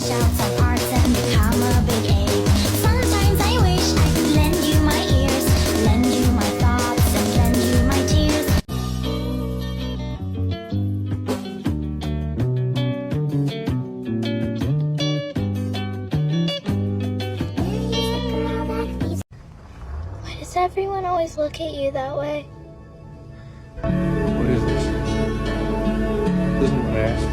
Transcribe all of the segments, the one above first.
shout some arts and become a big A. Sometimes I wish I could lend you my ears, lend you my thoughts and lend you my tears. Why does everyone always look at you that way? What is this? Doesn't want to ask.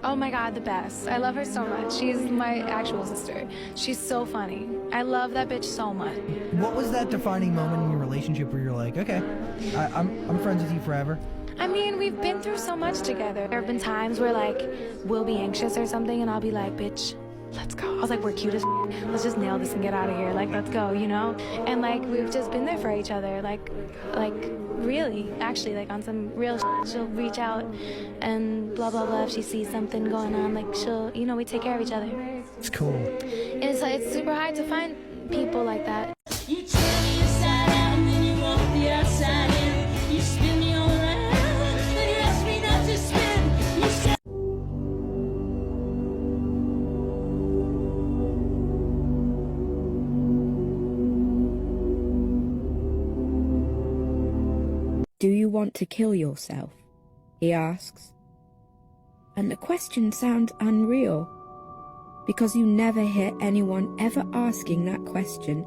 Oh my god, the best. I love her so much. She's my actual sister. She's so funny. I love that bitch so much. What was that defining moment in your relationship where you're like, okay, I'm friends with you forever? I mean, we've been through so much together. There have been times where, like, we'll be anxious or something and I'll be like, bitch, let's go. I was like, we're cute as f***. Let's just nail this and get out of here. Like, let's go, you know? And, like, we've just been there for each other. Like, really, actually, like, on some real shit. She'll reach out and blah, blah, blah. If she sees something going on, like, she'll, you know, we take care of each other. It's cool. It's, like, it's super hard to find people like that. You turn me inside out and then you walk the outside in. You spin me all around and you ask me not to spin. You say "Do you want to kill yourself?" he asks. And the question sounds unreal, because you never hear anyone ever asking that question.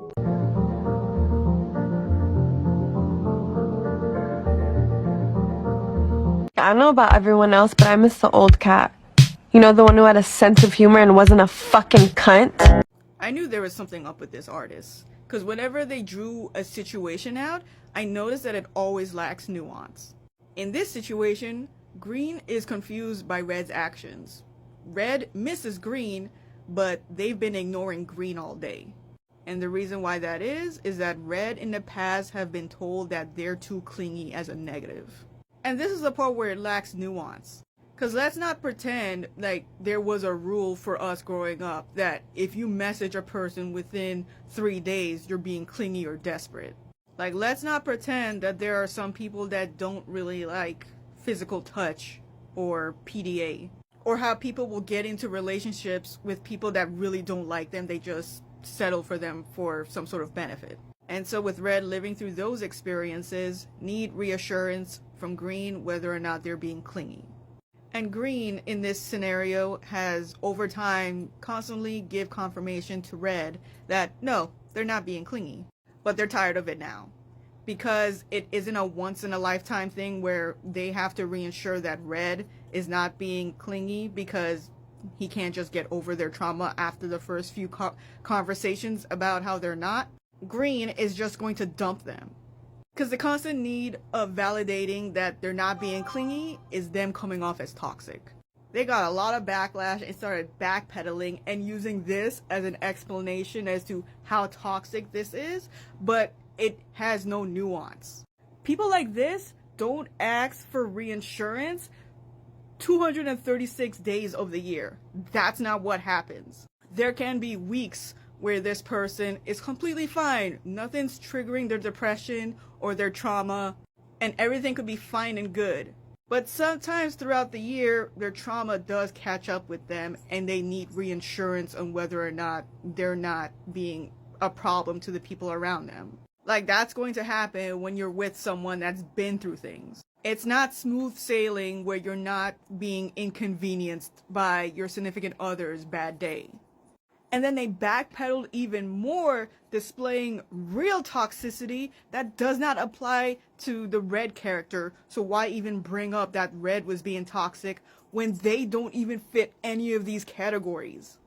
I don't know about everyone else, but I miss the old cat. You know, the one who had a sense of humor and wasn't a fucking cunt? I knew there was something up with this artist, because whenever they drew a situation out, I noticed that it always lacks nuance. In this situation, Green is confused by Red's actions. Red misses Green, but they've been ignoring Green all day. And the reason why that is that Red in the past have been told that they're too clingy as a negative. And this is the part where it lacks nuance. Because let's not pretend like there was a rule for us growing up that if you message a person within 3 days, you're being clingy or desperate. Like, let's not pretend that there are some people that don't really like physical touch or PDA. Or how people will get into relationships with people that really don't like them. They just settle for them for some sort of benefit. And so with Red living through those experiences, need reassurance from Green whether or not they're being clingy. And Green in this scenario has over time constantly give confirmation to Red that no, they're not being clingy, but they're tired of it now. Because it isn't a once in a lifetime thing where they have to reassure that Red is not being clingy because he can't just get over their trauma after the first few conversations about how they're not. Green is just going to dump them. Because the constant need of validating that they're not being clingy is them coming off as toxic. They got a lot of backlash and started backpedaling and using this as an explanation as to how toxic this is, but it has no nuance. People like this don't ask for reinsurance 236 days of the year. That's not what happens. There can be weeks where this person is completely fine. Nothing's triggering their depression or their trauma, and everything could be fine and good. But sometimes throughout the year, their trauma does catch up with them and they need reinsurance on whether or not they're not being a problem to the people around them. Like, that's going to happen when you're with someone that's been through things. It's not smooth sailing where you're not being inconvenienced by your significant other's bad day. And then they backpedaled even more, displaying real toxicity that does not apply to the Red character. So why even bring up that Red was being toxic when they don't even fit any of these categories?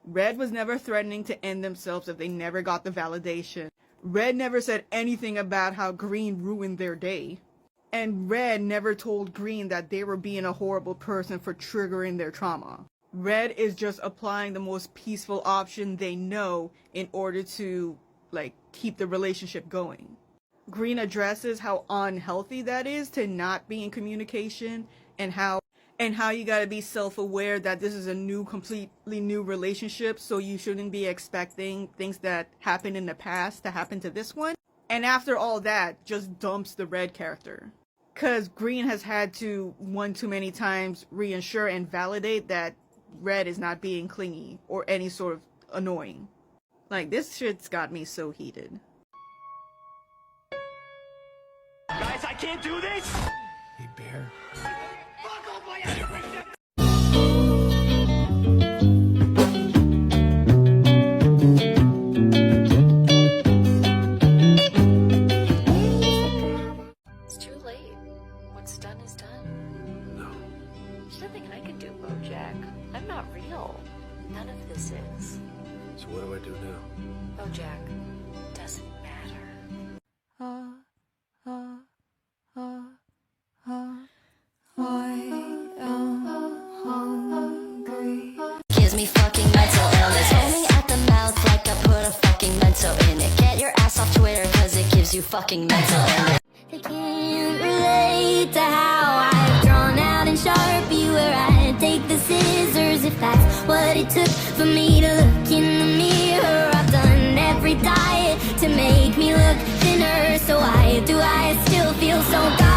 Red was never threatening to end themselves if they never got the validation. Red never said anything about how Green ruined their day. And Red never told Green that they were being a horrible person for triggering their trauma. Red is just applying the most peaceful option they know in order to, like, keep the relationship going. Green addresses how unhealthy that is to not be in communication and how you gotta be self-aware that this is a completely new relationship, so you shouldn't be expecting things that happened in the past to happen to this one. And after all that, just dumps the Red character. Cause Green has had to one too many times reinsure and validate that Red is not being clingy or any sort of annoying. Like, this shit's got me so heated. Guys, I can't do this! Hey, Bear. It's too late. What's done is done. No. There's nothing I can do, Bojack. I'm not real. None of this is. So what do I do now? Bojack, doesn't matter. Gives me fucking mental illness. Foaming at the mouth like I put a fucking mental in it. Get your ass off Twitter cause it gives you fucking mental illness. They can't relate to how I've drawn out in Sharpie where I take the scissors if that's what it took for me to look in the mirror. I've done every diet to make me look thinner, so why do I still feel so